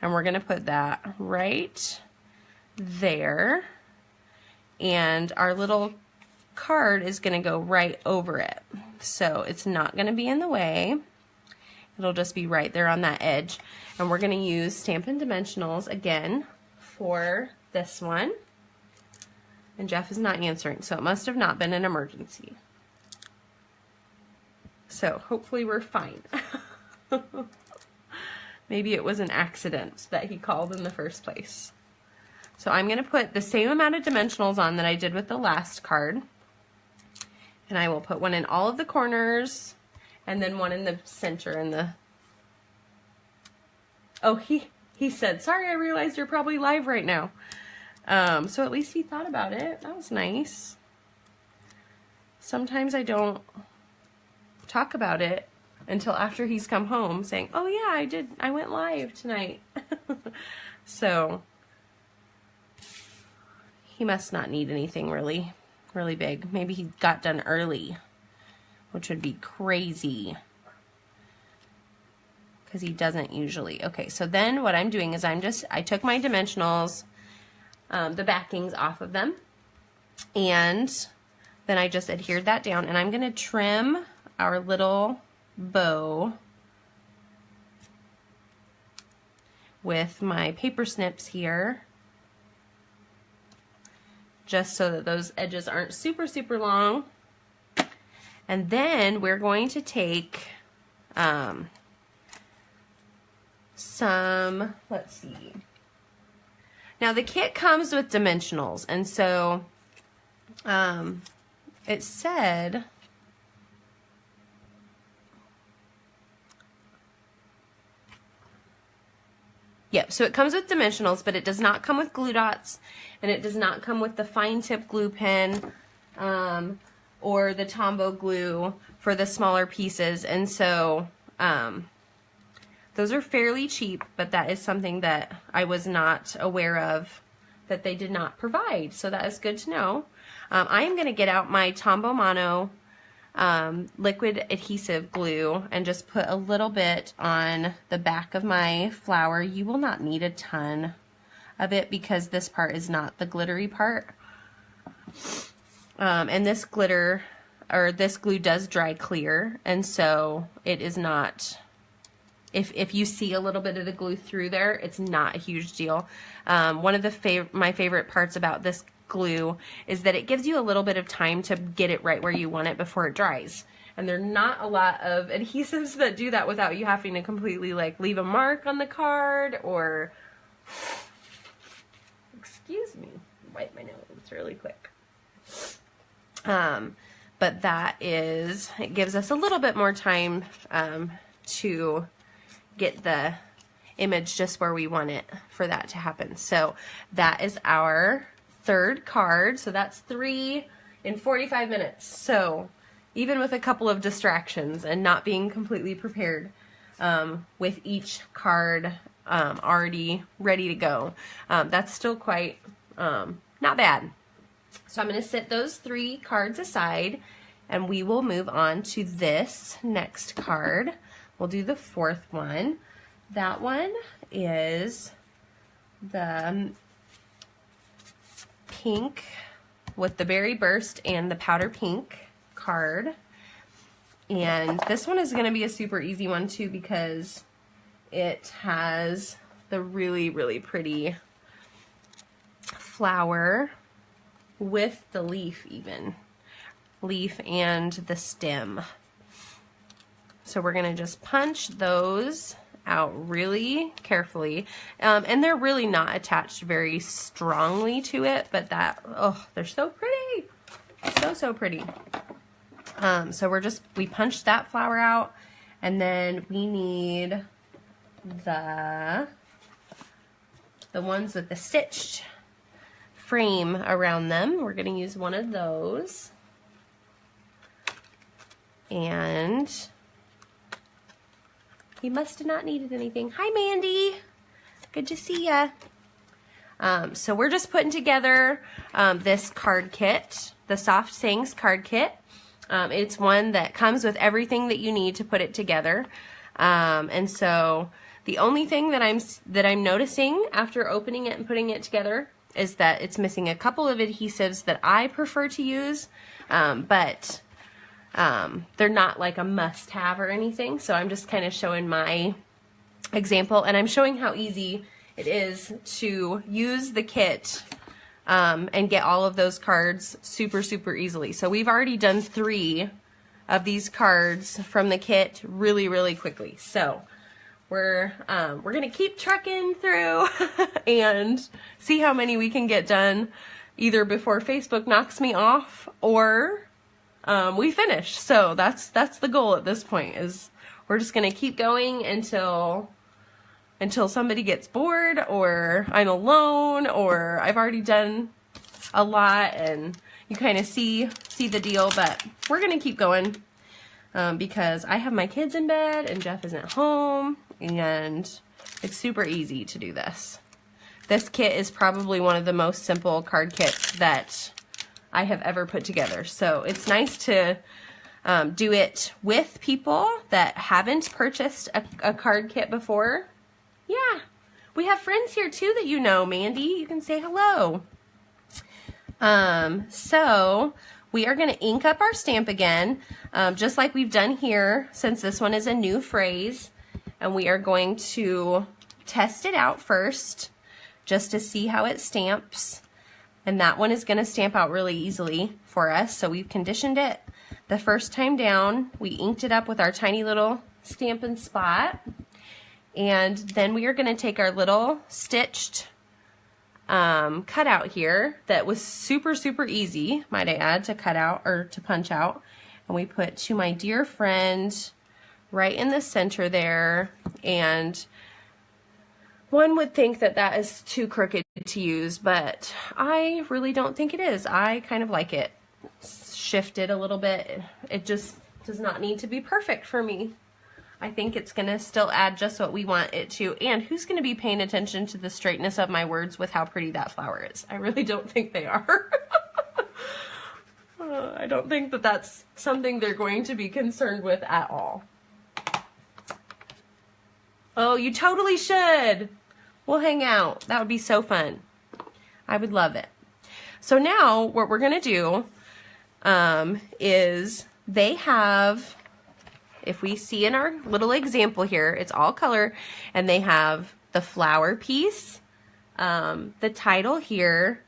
Speaker 1: And we're going to put that right there, and our little card is going to go right over it, so it's not going to be in the way. It'll just be right there on that edge. And we're going to use Stampin' Dimensionals again for this one. And Jeff is not answering, so it must have not been an emergency. So hopefully we're fine. Maybe it was an accident that he called in the first place. So I'm going to put the same amount of dimensionals on that I did with the last card. And I will put one in all of the corners, and then one in the center in the... Oh, he said, sorry, I realized you're probably live right now. So at least he thought about it. That was nice. Sometimes I don't talk about it until after he's come home saying, oh yeah, I went live tonight. So he must not need anything really big. Maybe he got done early, which would be crazy, because he doesn't usually. Okay, so then what I'm doing is I took my dimensionals, the backings off of them, and then I just adhered that down, and I'm going to trim our little bow with my paper snips here, just so that those edges aren't super long. And then we're going to take some, let's see. Now the kit comes with dimensionals, and so it said, yep, so it comes with dimensionals, but it does not come with glue dots, and it does not come with the fine tip glue pen or the Tombow glue for the smaller pieces. And so those are fairly cheap, but that is something that I was not aware of that they did not provide, so that is good to know. I am going to get out my Tombow Mono liquid adhesive glue and just put a little bit on the back of my flower. You will not need a ton of it because this part is not the glittery part. And this glitter, or this glue, does dry clear, and so it is not, if you see a little bit of the glue through there, it's not a huge deal. One of my favorite parts about this glue is that it gives you a little bit of time to get it right where you want it before it dries. And there are not a lot of adhesives that do that without you having to completely like leave a mark on the card or, excuse me, wipe my nose really quick. But that is, it gives us a little bit more time to get the image just where we want it for that to happen. So that is our third card. So that's 3 in 45 minutes. So even with a couple of distractions and not being completely prepared with each card already ready to go, that's still quite not bad. So I'm going to set those 3 cards aside, and we will move on to this next card. We'll do the 4th one. That one is the pink with the Berry Burst and the powder pink card. And this one is going to be a super easy one too, because it has the really, really pretty flower with the leaf even. Leaf and the stem. So we're going to just punch those out really carefully. And they're really not attached very strongly to it, but that, oh, they're so pretty. So pretty. So we punched that flower out, and then we need the ones with the stitched frame around them. We're going to use one of those. And he must have not needed anything. Hi, Mandy. Good to see ya. So we're just putting together this card kit, the Soft Sayings card kit. It's one that comes with everything that you need to put it together. And so the only thing that I'm noticing after opening it and putting it together is that it's missing a couple of adhesives that I prefer to use, but they're not like a must-have or anything. So I'm just kind of showing my example, and I'm showing how easy it is to use the kit and get all of those cards super easily. So we've already done 3 of these cards from the kit really quickly. So we're gonna keep trucking through and see how many we can get done either before Facebook knocks me off or we finish. So that's the goal at this point, is we're just gonna keep going until somebody gets bored, or I'm alone, or I've already done a lot and you kind of see the deal. But we're gonna keep going because I have my kids in bed and Jeff isn't home, and it's super easy to do this. This kit is probably one of the most simple card kits that I have ever put together. So it's nice to do it with people that haven't purchased a card kit before. Yeah, we have friends here too that you know. Mandy, you can say hello. So we are going to ink up our stamp again, just like we've done here, since this one is a new phrase, and we are going to test it out first just to see how it stamps. And that one is going to stamp out really easily for us. So we've conditioned it the first time down. We inked it up with our tiny little Stampin' Spot. And then we are going to take our little stitched cutout here that was super easy, might I add, to cut out or to punch out. And we put "To My Dear Friend" right in the center there. And one would think that that is too crooked to use, but I really don't think it is. I kind of like it shifted a little bit. It just does not need to be perfect for me. I think it's going to still add just what we want it to. And who's going to be paying attention to the straightness of my words with how pretty that flower is? I really don't think they are. I don't think that that's something they're going to be concerned with at all. Oh, you totally should. We'll hang out. That would be so fun. I would love it. So now what we're going to do is they have, if we see in our little example here, it's all color, and they have the flower piece, the title here,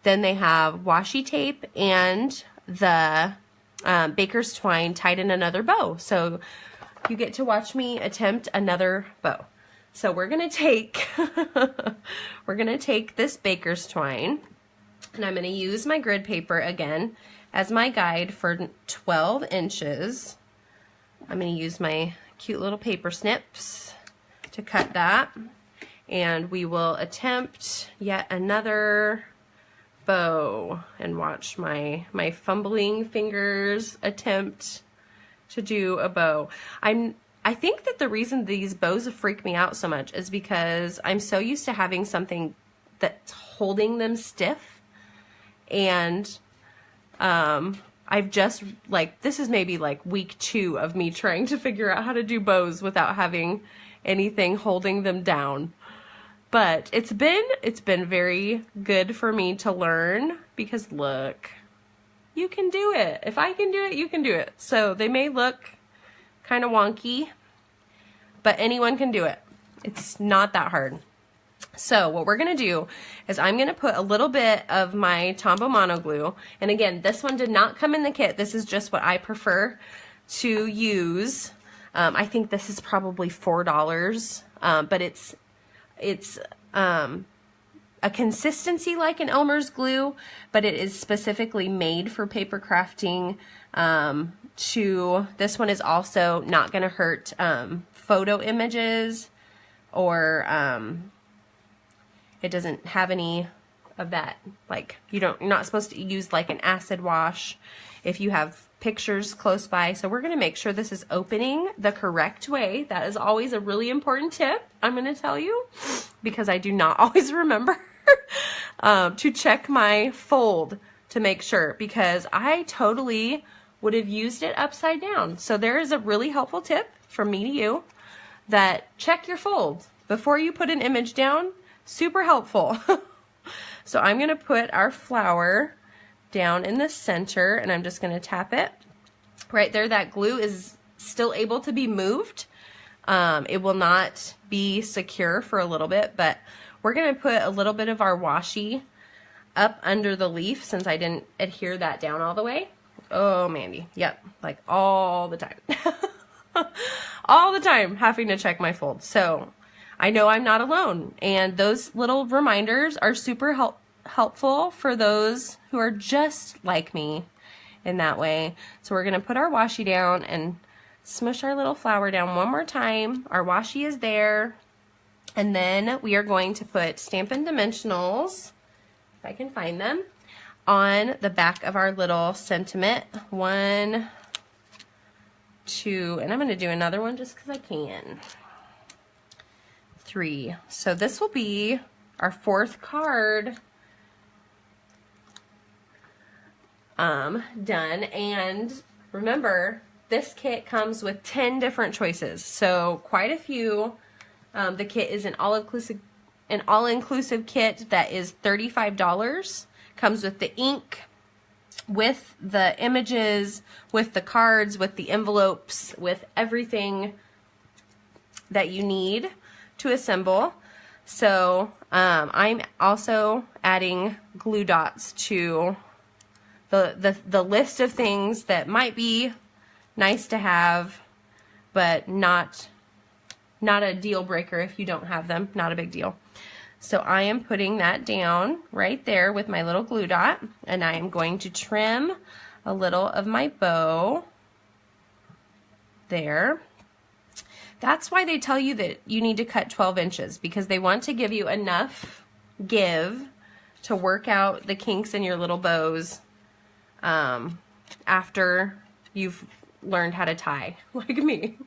Speaker 1: then they have washi tape and the baker's twine tied in another bow. So you get to watch me attempt another bow. So we're gonna take this baker's twine, and I'm gonna use my grid paper again as my guide for 12 inches. I'm going to use my cute little paper snips to cut that, and we will attempt yet another bow, and watch my fumbling fingers attempt to do a bow. I think that the reason these bows freak me out so much is because I'm so used to having something that's holding them stiff, and I've just, like, this is maybe like week 2 of me trying to figure out how to do bows without having anything holding them down. But it's been very good for me to learn, because look, you can do it. If I can do it, you can do it. So they may look kind of wonky, but anyone can do it. It's not that hard. So what we're going to do is I'm going to put a little bit of my Tombow Mono Glue. And again, this one did not come in the kit. This is just what I prefer to use. I think this is probably $4, but it's a consistency like an Elmer's glue, but it is specifically made for paper crafting. This one is also not going to hurt photo images, or it doesn't have any of that, like you're not supposed to use like an acid wash if you have pictures close by. So we're going to make sure this is opening the correct way. That is always a really important tip, I'm going to tell you, because I do not always remember to check my fold to make sure, because I totally would have used it upside down. So there is a really helpful tip from me to you, that check your fold before you put an image down. Super helpful. So I'm going to put our flower down in the center, and I'm just going to tap it right there. That glue is still able to be moved. It will not be secure for a little bit, but we're going to put a little bit of our washi up under the leaf, since I didn't adhere that down all the way. Oh, Mandy. Yep. Like all the time. All the time having to check my fold. So I know I'm not alone. And those little reminders are super helpful for those who are just like me in that way. So we're going to put our washi down and smush our little flower down one more time. Our washi is there. And then we are going to put Stampin' Dimensionals, if I can find them, on the back of our little sentiment. 1, 2, and I'm going to do another one just because I can. 3. So this will be our 4th card done. And remember, this kit comes with 10 different choices, so quite a few. The kit is an all-inclusive kit that is $35. Comes with the ink, with the images, with the cards, with the envelopes, with everything that you need to assemble. So I'm also adding glue dots to the list of things that might be nice to have, but not a deal breaker if you don't have them. Not a big deal. So I am putting that down right there with my little glue dot, and I am going to trim a little of my bow there. That's why they tell you that you need to cut 12 inches, because they want to give you enough give to work out the kinks in your little bows after you've learned how to tie, like me.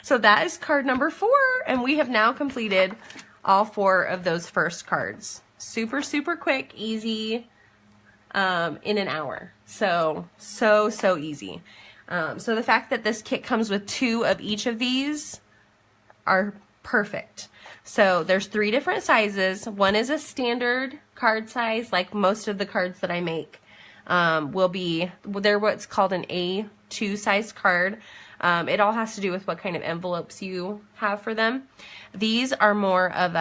Speaker 1: So that is card number 4, and we have now completed all 4 of those first cards. Super, super quick, easy, in an hour. So easy. So the fact that this kit comes with 2 of each of these are perfect. So there's 3 different sizes. One is a standard card size, like most of the cards that I make they're what's called an A2 size card. It all has to do with what kind of envelopes you have for them. These are more of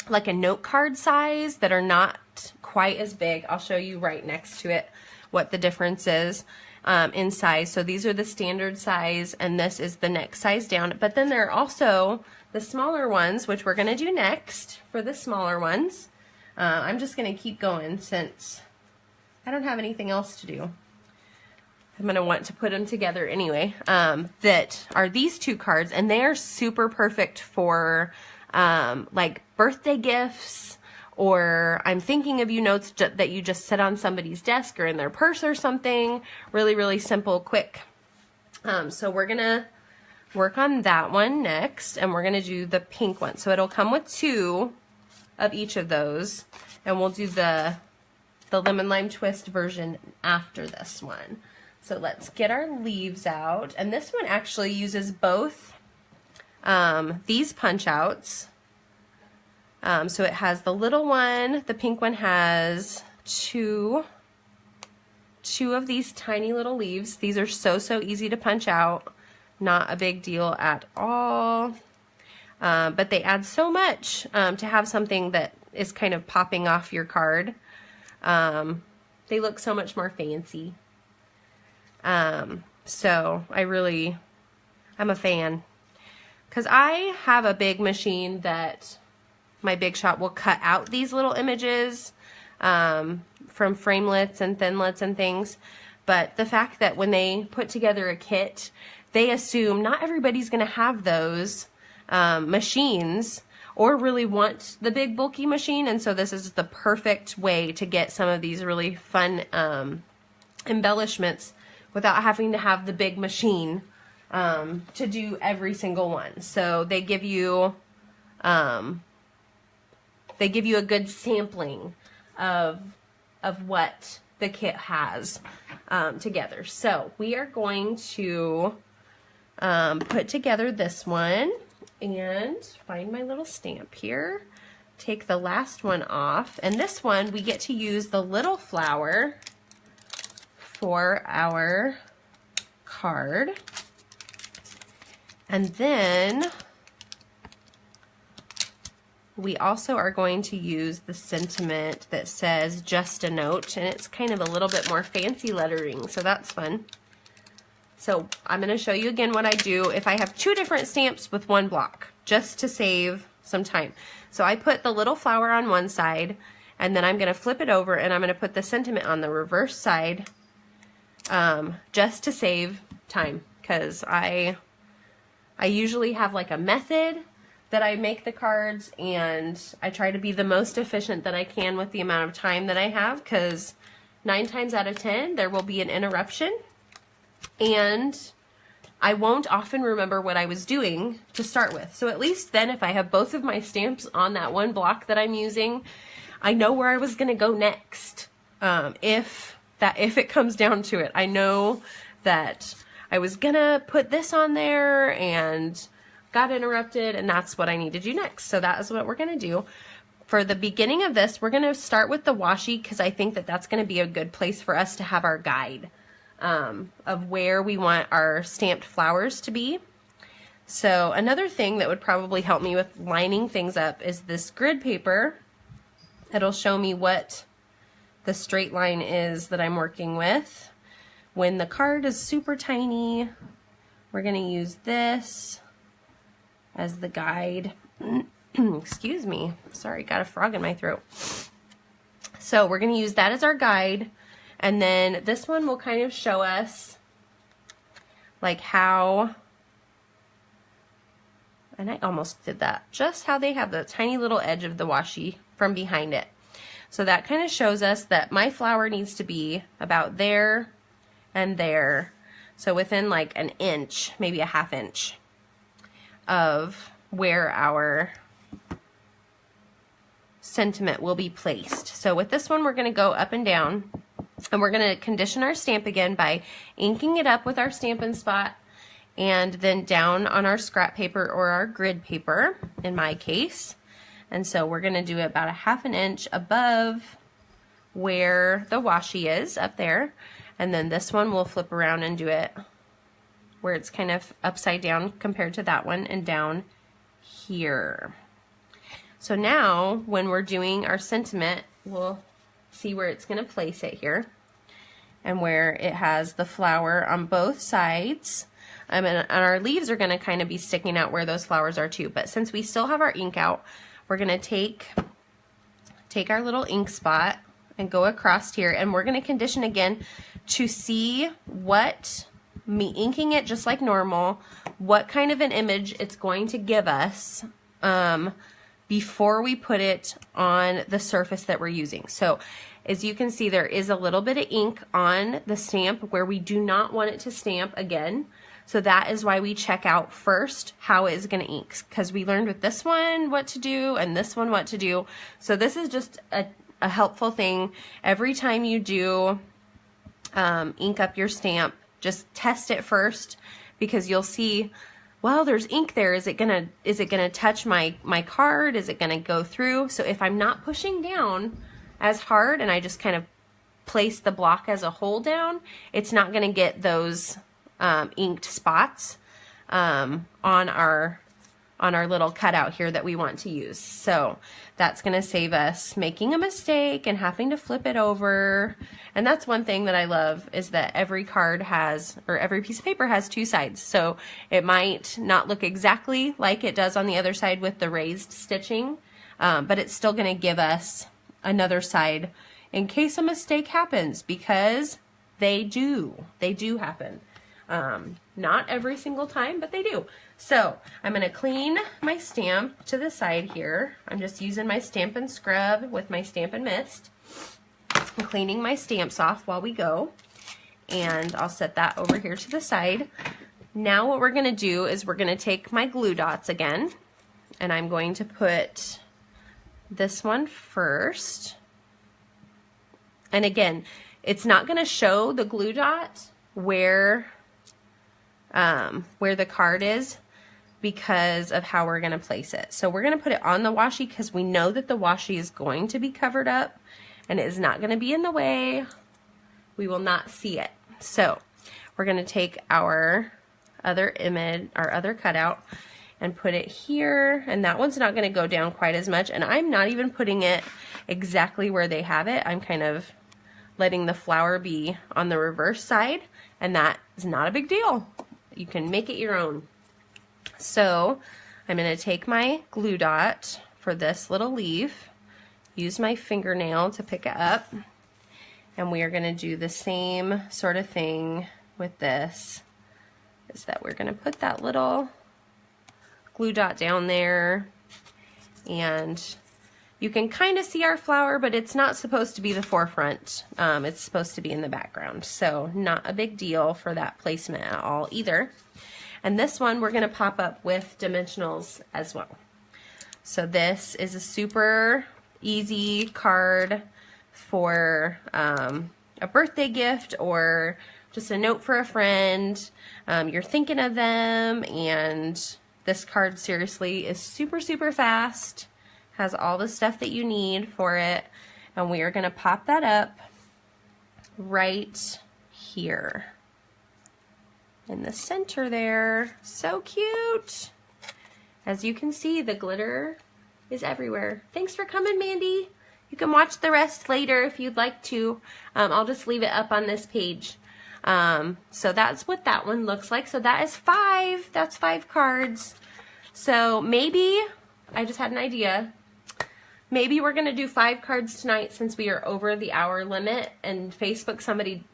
Speaker 1: like a note card size that are not quite as big. I'll show you right next to it what the difference is in size. So these are the standard size, and this is the next size down. But then there are also the smaller ones, which we're going to do next for the smaller ones. I'm just going to keep going since I don't have anything else to do. I'm going to want to put them together anyway, that are these 2 cards, and they are super perfect for like birthday gifts, or I'm thinking of you notes that you just set on somebody's desk or in their purse or something. Really, really simple, quick. So we're going to work on that one next, and we're going to do the pink one. So it'll come with 2 of each of those, and we'll do the lemon lime twist version after this one. So let's get our leaves out. And this one actually uses both these punch outs So it has the little one, the pink one has two of these tiny little leaves. These are so easy to punch out, not a big deal at all. But they add so much to have something that is kind of popping off your card. They look so much more fancy. So I'm a fan. Because I have a big machine that my Big Shot will cut out these little images from framelits and thinlits and things. But the fact that when they put together a kit, they assume not everybody's going to have those machines or really want the big bulky machine, and so this is the perfect way to get some of these really fun embellishments without having to have the big machine to do every single one. So they give you a good sampling of what the kit has together. So we are going to put together this one and find my little stamp here. Take the last one off, and this one we get to use the little flower for our card. And then we also are going to use the sentiment that says just a note, and it's kind of a little bit more fancy lettering, so that's fun. So I'm going to show you again what I do if I have two different stamps with one block, just to save some time. So I put the little flower on one side, and then I'm going to flip it over and I'm going to put the sentiment on the reverse side, just to save time, because I usually have like a method that I make the cards, and I try to be the most efficient that I can with the amount of time that I have, because 9 times out of 10 there will be an interruption. And I won't often remember what I was doing to start with. So at least then, if I have both of my stamps on that one block that I'm using, I know where I was going to go next. If it comes down to it, I know that I was going to put this on there and got interrupted, and that's what I need to do next. So that is what we're going to do. For the beginning of this, we're going to start with the washi, because I think that that's going to be a good place for us to have our guide of where we want our stamped flowers to be. So another thing that would probably help me with lining things up is this grid paper. It'll show me what the straight line is that I'm working with. When the card is super tiny, we're going to use this as the guide. Excuse me. Sorry, got a frog in my throat. So we're going to use that as our guide. And then this one will kind of show us like how, and I almost did that, just how they have the tiny little edge of the washi from behind it. So that kind of shows us that my flower needs to be about there and there. So within like an inch, maybe a ½ inch of where our sentiment will be placed. So with this one, we're going to go up and down. And we're going to condition our stamp again by inking it up with our Stampin' Spot, and then down on our scrap paper or our grid paper in my case. And so we're going to do about a ½ inch above where the washi is up there. And then this one we'll flip around and do it where it's kind of upside down compared to that one, and down here. So now when we're doing our sentiment, we'll see where it's going to place it here, and where it has the flower on both sides. And our leaves are going to kind of be sticking out where those flowers are too. But since we still have our ink out, we're going to take our little ink spot and go across here, and we're going to condition again to see what, me inking it just like normal, what kind of an image it's going to give us before we put it on the surface that we're using. So as you can see, there is a little bit of ink on the stamp where we do not want it to stamp again. So that is why we check out first how it is going to ink, because we learned with this one what to do and this one what to do. So this is just a helpful thing. Every time you do ink up your stamp, just test it first, because you'll see well, there's ink there. Is it gonna touch my card? Is it gonna go through? So if I'm not pushing down as hard and I just kind of place the block as a whole down, it's not gonna get those inked spots on our little cutout here that we want to use. So that's going to save us making a mistake and having to flip it over. And that's one thing that I love, is that every card has, or every piece of paper has, two sides. So it might not look exactly like it does on the other side with the raised stitching, but it's still going to give us another side in case a mistake happens, because they do happen. Not every single time, but they do. So I'm going to clean my stamp to the side here. I'm just using my Stampin' Scrub with my Stampin' Mist. I'm cleaning my stamps off while we go, and I'll set that over here to the side. Now what we're going to do is we're going to take my glue dots again, and I'm going to put this one first. And again, it's not going to show the glue dot where the card is, because of how we're going to place it. So we're going to put it on the washi because we know that the washi is going to be covered up and it is not going to be in the way. We will not see it. So we're going to take our other image, our other cutout, and put it here, and that one's not going to go down quite as much, and I'm not even putting it exactly where they have it. I'm kind of letting the flower be on the reverse side, and that is not a big deal. You can make it your own. So I'm going to take my glue dot for this little leaf, use my fingernail to pick it up, and we are going to do the same sort of thing with this, is that we're going to put that little glue dot down there, and you can kind of see our flower, but it's not supposed to be the forefront. It's supposed to be in the background, so not a big deal for that placement at all either. And this one we're going to pop up with dimensionals as well. So this is a super easy card for a birthday gift or just a note for a friend. You're thinking of them, and this card seriously is super, super fast. Has all the stuff that you need for it. And we are going to pop that up right here in the center there. So cute. As you can see, the glitter is everywhere. Thanks for coming, Mandy. You can watch the rest later if you'd like to. I'll just leave it up on this page. So that's what that one looks like. So that is 5. That's 5 cards. So maybe, I just had an idea. Maybe we're going to do 5 cards tonight since we are over the hour limit, and Facebook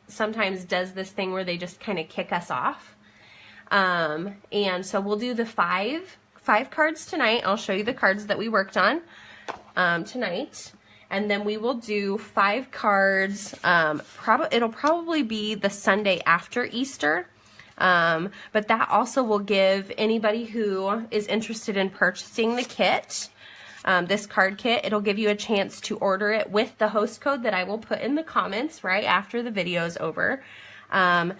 Speaker 1: sometimes does this thing where they just kind of kick us off. And so we'll do the 5 cards tonight. I'll show you the cards that we worked on tonight. And then we will do 5 cards. It'll probably be the Sunday after Easter. But that also will give anybody who is interested in purchasing the kit, this card kit, it'll give you a chance to order it with the host code that I will put in the comments right after the video is over. To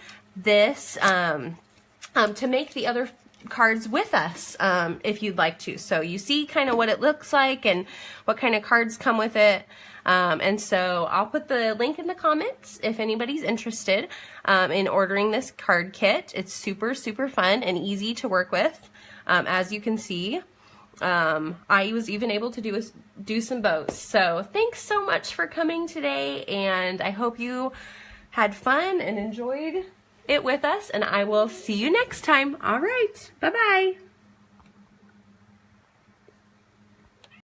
Speaker 1: make the other cards with us if you'd like to. So you see kind of what it looks like and what kind of cards come with it. And so I'll put the link in the comments if anybody's interested in ordering this card kit. It's super, super fun and easy to work with. As you can see, I was even able to do some bows. So thanks so much for coming today, and I hope you had fun and enjoyed it with us, and I will see you next time. All right, bye-bye.